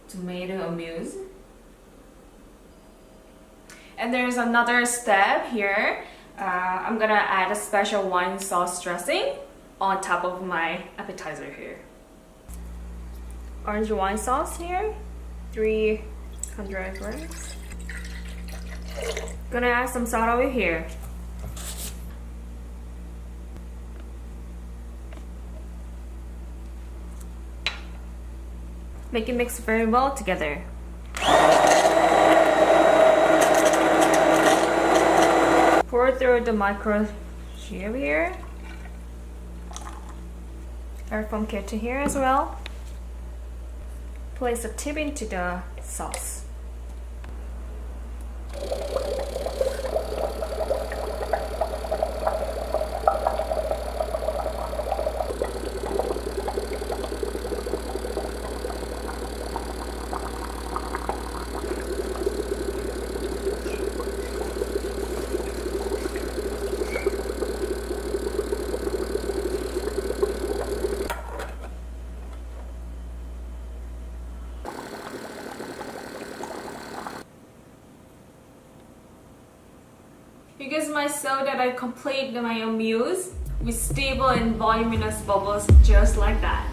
tomato amuse. And there's another step here. I'm gonna add a special wine sauce dressing on top of my appetizer here. Orange wine sauce here, 300 grams. Gonna add some Sotowhip here. Make it mix very well together. Pour through the micro sieve here. Airfoam kit to here as well. Place a tip into the sauce. You guys might saw that I complete my amuse with stable and voluminous bubbles just like that.